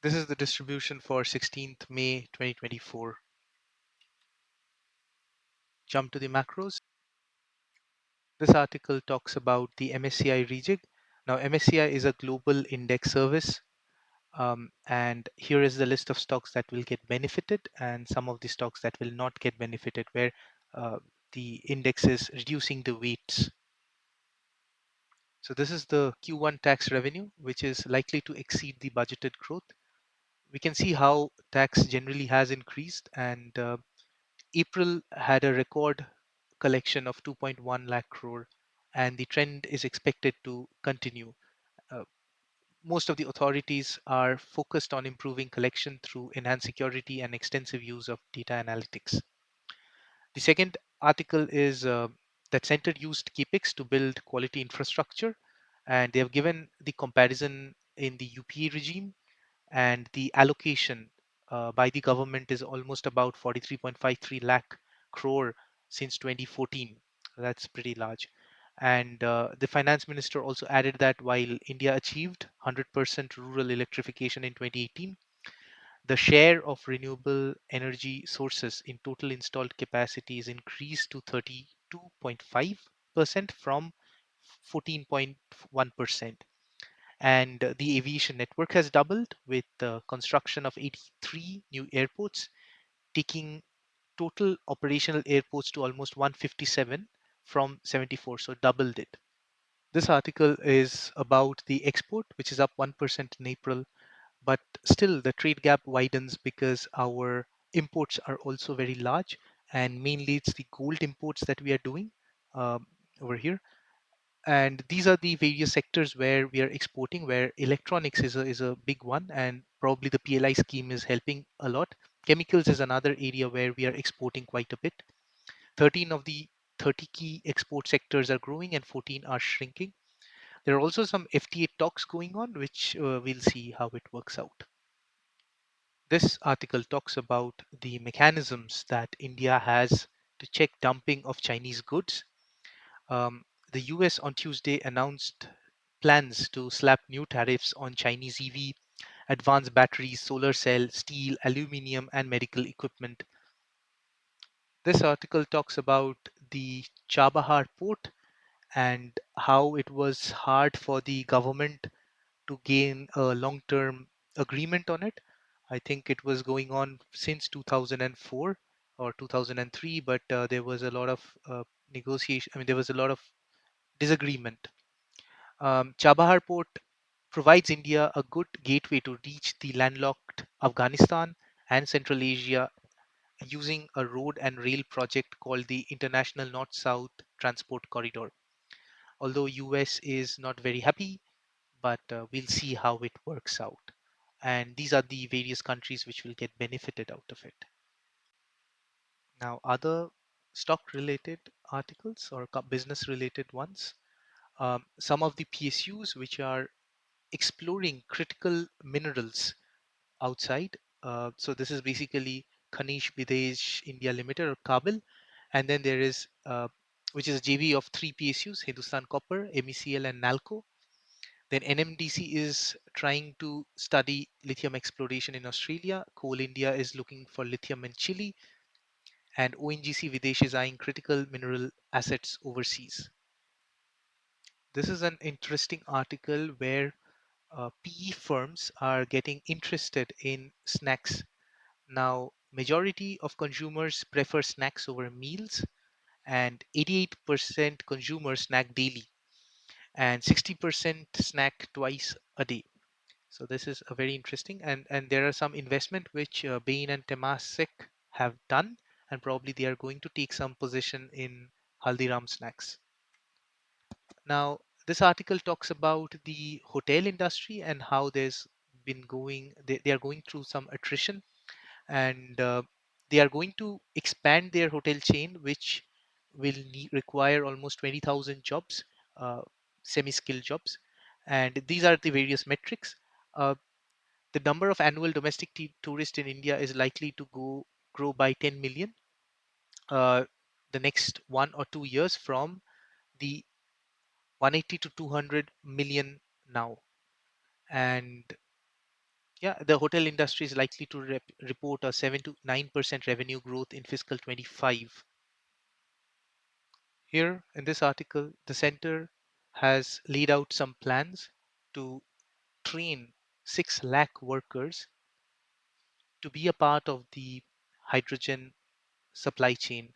This is the distribution for 16th May 2024. Jump to the macros. This article talks about the MSCI rejig. Now, MSCI is a global index service, and here is the list of stocks that will get benefited and some of the stocks that will not get benefited, where uh, the index is reducing the weights. So this is the Q1 tax revenue, which is likely to exceed the budgeted growth. We can see how tax generally has increased, and April had a record collection of 2.1 lakh crore, and the trend is expected to continue. Uh, Most of the authorities are focused on improving collection through enhanced security and extensive use of data analytics. The second article is that Center used CAPEX to build quality infrastructure, and they have given the comparison in the UPA regime, and the allocation by the government is almost about 43.53 lakh crore since 2014. That's pretty large. And the finance minister also added that while India achieved 100% rural electrification in 2018, the share of renewable energy sources in total installed capacity is increased to 32.5% from 14.1%. And the aviation network has doubled with the construction of 83 new airports, taking total operational airports to almost 157 from 74, so doubled it. This article is about the export, which is up 1% in April, but still the trade gap widens because our imports are also very large, and mainly it's the gold imports that we are doing um, over here. And these are the various sectors where we are exporting, where electronics is a big one, and probably the PLI scheme is helping a lot. Chemicals is another area where we are exporting quite a bit. 13 of the 30 key export sectors are growing and 14 are shrinking. There are also some FTA talks going on, which we'll see how it works out. This article talks about the mechanisms that India has to check dumping of Chinese goods. Um, the US on Tuesday announced plans to slap new tariffs on Chinese EV, advanced batteries, solar cell, steel, aluminium, and medical equipment. This article talks about the Chabahar port and how it was hard for the government to gain a long term agreement on it. I think it was going on since 2004 or 2003, but there was a lot of negotiation. I mean, there was a lot of disagreement. Chabahar port provides India a good gateway to reach the landlocked Afghanistan and Central Asia using a road and rail project called the International North-South Transport Corridor. Although US is not very happy, but we'll see how it works out. And these are the various countries which will get benefited out of it. Now, other stock related articles or business related ones, some of the PSUs which are exploring critical minerals outside. So this is basically Khanish Bidej India Limited or Kabil, and then there is which is a JV of three PSUs: Hindustan Copper, MECL, and Nalco. Then NMDC is trying to study lithium exploration in Australia. Coal India is looking for lithium in Chile, and ONGC Videsh is eyeing critical mineral assets overseas. This is an interesting article where PE firms are getting interested in snacks. Now, majority of consumers prefer snacks over meals, and 88% consumers snack daily, and 60% snack twice a day. So this is a very interesting, and there are some investment which Bain and Temasek have done, and probably they are going to take some position in Haldiram snacks. Now, this article talks about the hotel industry and how there's been going, they are going through some attrition, and they are going to expand their hotel chain, which will require almost 20,000 jobs, uh, semi-skilled jobs. And these are the various metrics. Uh, the number of annual domestic tourists in India is likely to grow by 10 million uh, the next 1 or 2 years from the 180 to 200 million now. And Yeah, the hotel industry is likely to report a 7 to 9% revenue growth in fiscal 25. Here in this article, the center has laid out some plans to train 6 lakh workers to be a part of the hydrogen supply chain.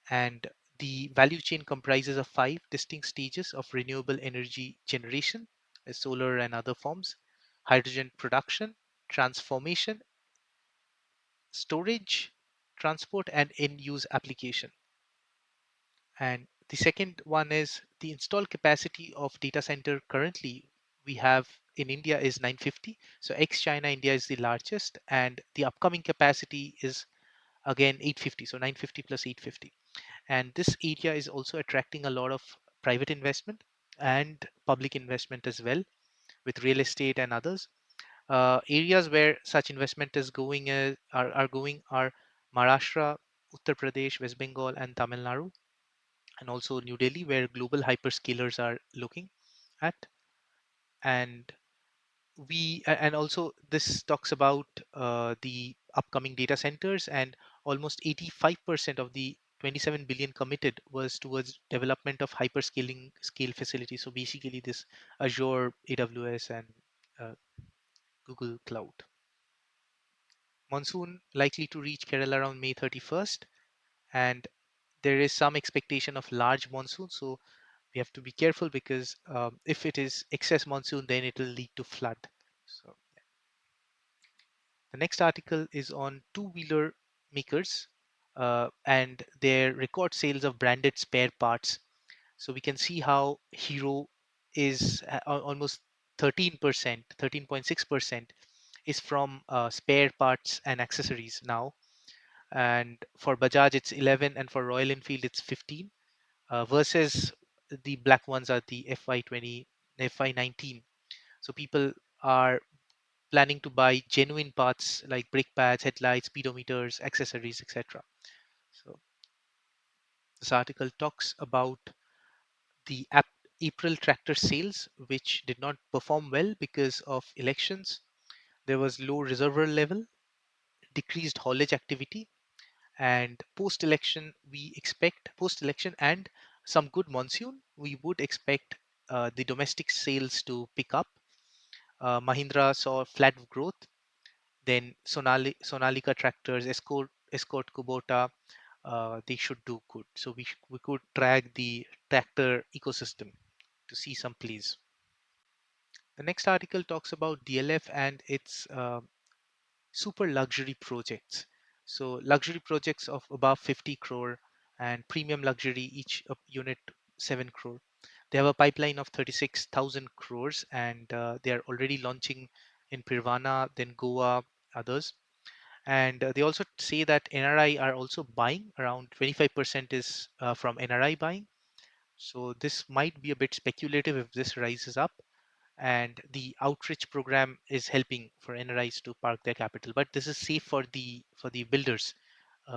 And the value chain comprises of 5 distinct stages of renewable energy generation, solar and other forms, hydrogen production, transformation, storage, transport, and end use application. And the second one is the installed capacity of data center currently we have in India is 950. So ex China, India is the largest, and the upcoming capacity is again 850. So 950 plus 850. And this area is also attracting a lot of private investment and public investment as well, with real estate and others. Areas where such investment is going are going are Maharashtra, Uttar Pradesh, West Bengal, and Tamil Nadu, and also New Delhi, where global hyperscalers are looking at. And and also this talks about the upcoming data centers, and almost 85% of the 27 billion committed was towards development of hyperscaling scale facilities. So basically, this Azure, AWS, and uh, Google Cloud. Monsoon likely to reach Kerala around May 31st, and there is some expectation of large monsoon. So we have to be careful because if it is excess monsoon, then it will lead to flood. So the next article is on two-wheeler makers and their record sales of branded spare parts. So we can see how Hero is almost 13%, 13.6% is from spare parts and accessories now. And for Bajaj, it's 11, and for Royal Enfield, it's 15. Versus the black ones are the FY20, FY19. So people are planning to buy genuine parts like brake pads, headlights, speedometers, accessories, etc. So this article talks about the April tractor sales, which did not perform well because of elections. There was low reservoir level, decreased haulage activity, and post-election and some good monsoon, we would expect the domestic sales to pick up. Mahindra saw flat growth. Then Sonalika tractors, Escort Kubota, they should do good. So we could track the tractor ecosystem to see some plays. The next article talks about DLF and its super luxury projects. So luxury projects of above 50 crore and premium luxury each unit 7 crore. They have a pipeline of 36,000 crores, and they are already launching in Pirvana, then Goa, others. And they also say that NRI are also buying. Around 25% is from NRI buying. So this might be a bit speculative if this rises up, and the outreach program is helping for NRIs to park their capital. But this is safe for the builders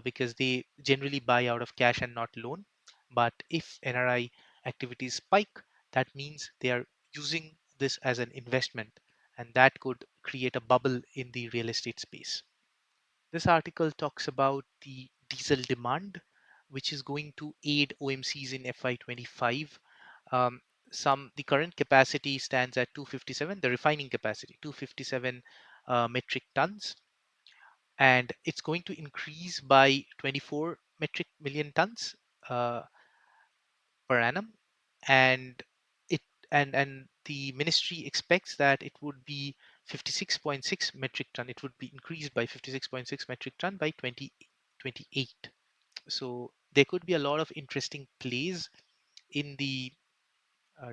because they generally buy out of cash and not loan. But if NRI activities spike, that means they are using this as an investment, and that could create a bubble in the real estate space. This article talks about the diesel demand, which is going to aid OMCs in FY25. Um, the current capacity stands at 257, the refining capacity 257 metric tons, and it's going to increase by 24 metric million tons uh, per annum, and it and the ministry expects that it would be 56.6 metric ton. It would be increased by 56.6 metric ton by 2028. So there could be a lot of interesting plays in the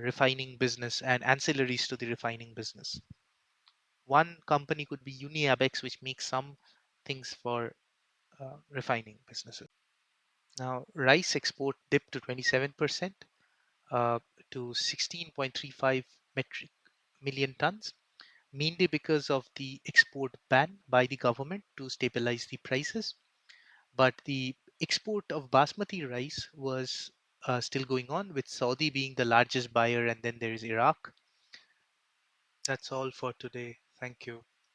refining business and ancillaries to the refining business. One company could be Uniabex, which makes some things for refining businesses. Now, rice export dipped to 27%, uh, to 16.35 metric million tons, mainly because of the export ban by the government to stabilize the prices. But the export of basmati rice was still going on, with Saudi being the largest buyer, and then there is Iraq. That's all for today. Thank you.